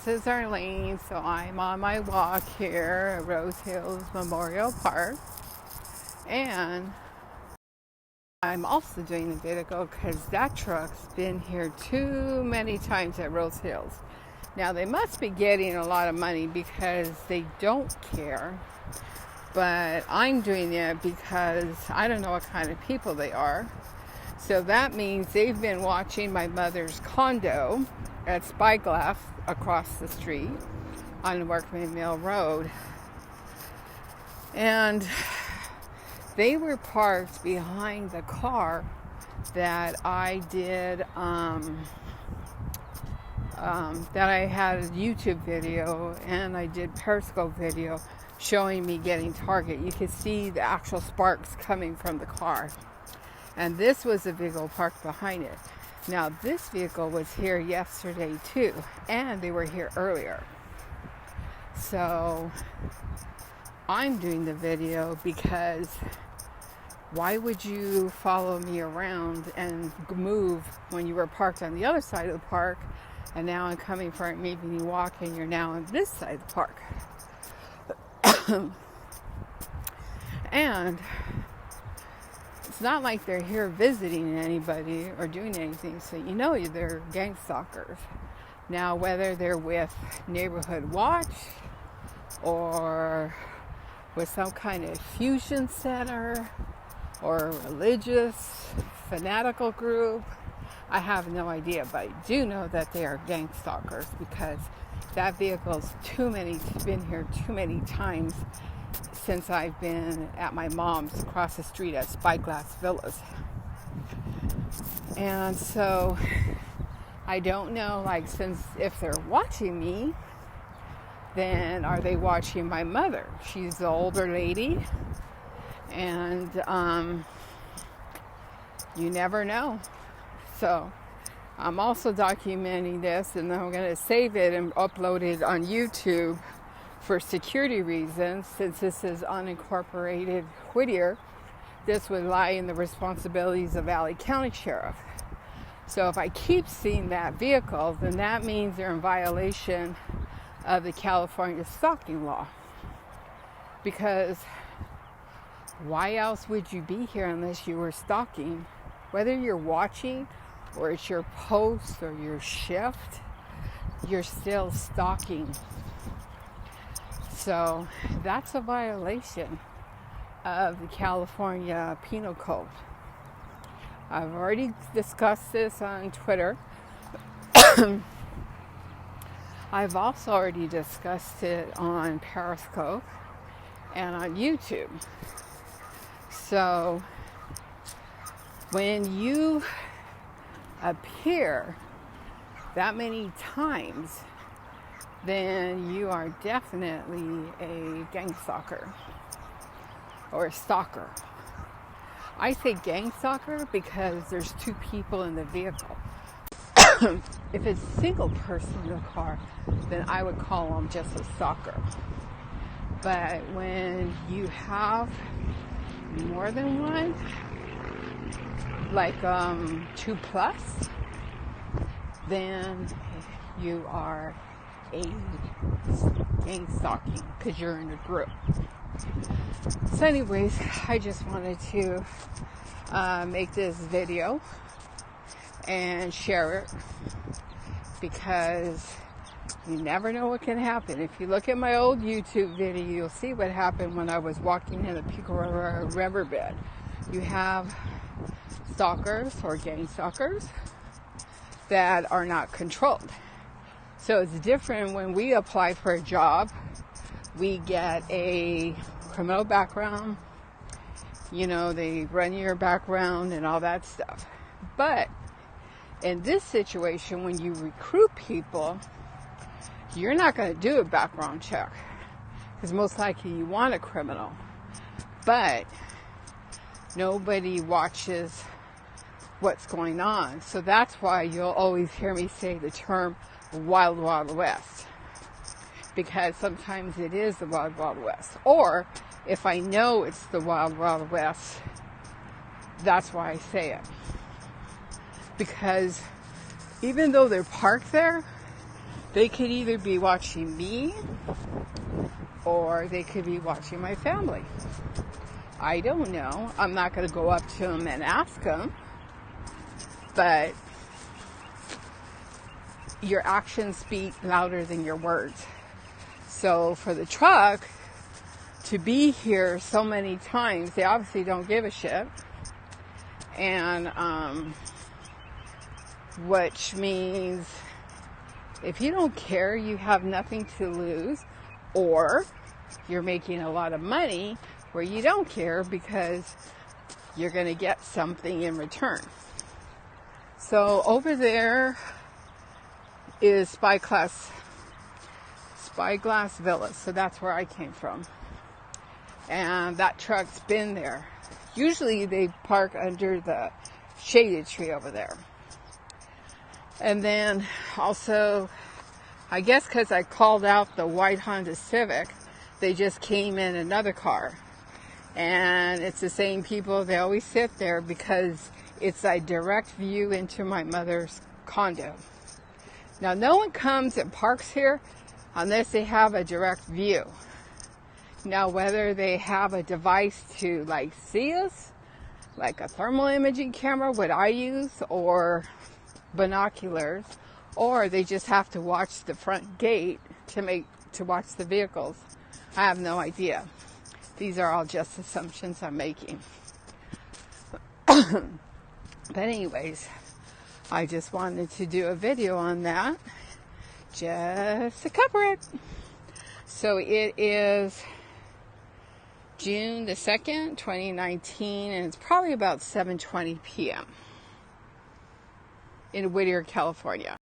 this is our lane, so I'm on my walk here at Rose Hills Memorial Park. And I'm also doing the video because that truck's been here too many times at Rose Hills. Now, they must be getting a lot of money because they don't care. But I'm doing it because I don't know what kind of people they are. So that means they've been watching my mother's condo at Spyglass across the street on Workman Mill Road. And they were parked behind the car that I did, that I had a YouTube video and I did Periscope video showing me getting target. You could see the actual sparks coming from the car. And this was a vehicle parked behind it. Now, this vehicle was here yesterday too, and they were here earlier. So, I'm doing the video because why would you follow me around and move when you were parked on the other side of the park, and now I'm coming for it, making you walk, and you're now on this side of the park. And it's not like they're here visiting anybody or doing anything, so you know they're gang stalkers. Now, whether they're with Neighborhood Watch or with some kind of fusion center or religious fanatical group, I have no idea, but I do know that they are gang stalkers because that vehicle's been here too many times since I've been at my mom's across the street at Spyglass Villas. And so I don't know, if they're watching me, then are they watching my mother? She's the older lady, and you never know. So I'm also documenting this, and I'm going to save it and upload it on YouTube for security reasons. Since this is unincorporated Whittier, this would lie in the responsibilities of Valley County Sheriff. So if I keep seeing that vehicle, then that means they're in violation of the California stalking law. Because why else would you be here unless you were stalking? Whether you're watching or it's your post or your shift, you're still stalking. So that's a violation of the California Penal Code. I've already discussed this on Twitter. I've also already discussed it on Periscope and on YouTube. So when you appear that many times, then you are definitely a gang stalker or a stalker. I say gang stalker because there's two people in the vehicle. If it's a single person in the car, then I would call them just a stalker. But when you have more than one, like 2+, then you are a gang stalking because you're in a group. So anyways, I just wanted to make this video and share it because you never know what can happen. If you look at my old YouTube video, you'll see what happened when I was walking in the Pico riverbed. You have stalkers or gang stalkers that are not controlled. So it's different when we apply for a job. We get a criminal background. You know, they run your background and all that stuff. But in this situation, when you recruit people, you're not going to do a background check because most likely you want a criminal. But nobody watches what's going on. So that's why you'll always hear me say the term Wild Wild West, because sometimes it is the Wild Wild West. Or if I know it's the Wild Wild West, that's why I say it. Because even though they're parked there, They could either be watching me or they could be watching my family. I don't know. I'm not going to go up to them and ask them, but your actions speak louder than your words. So for the truck to be here so many times, they obviously don't give a shit. And which means if you don't care, you have nothing to lose, or you're making a lot of money where you don't care because you're going to get something in return. So over there is Spyglass Villas. So that's where I came from. And that truck's been there. Usually they park under the shaded tree over there. And then also, I guess because I called out the white Honda Civic, they just came in another car. And it's the same people. They always sit there because it's a direct view into my mother's condo. Now, no one comes and parks here unless they have a direct view. Now, whether they have a device to like see us, like a thermal imaging camera, what I use, or binoculars, or they just have to watch the front gate to watch the vehicles, I have no idea. These are all just assumptions I'm making. But anyways, I just wanted to do a video on that just to cover it. So it is June the 2nd, 2019, and it's probably about 7:20 p.m. in Whittier, California.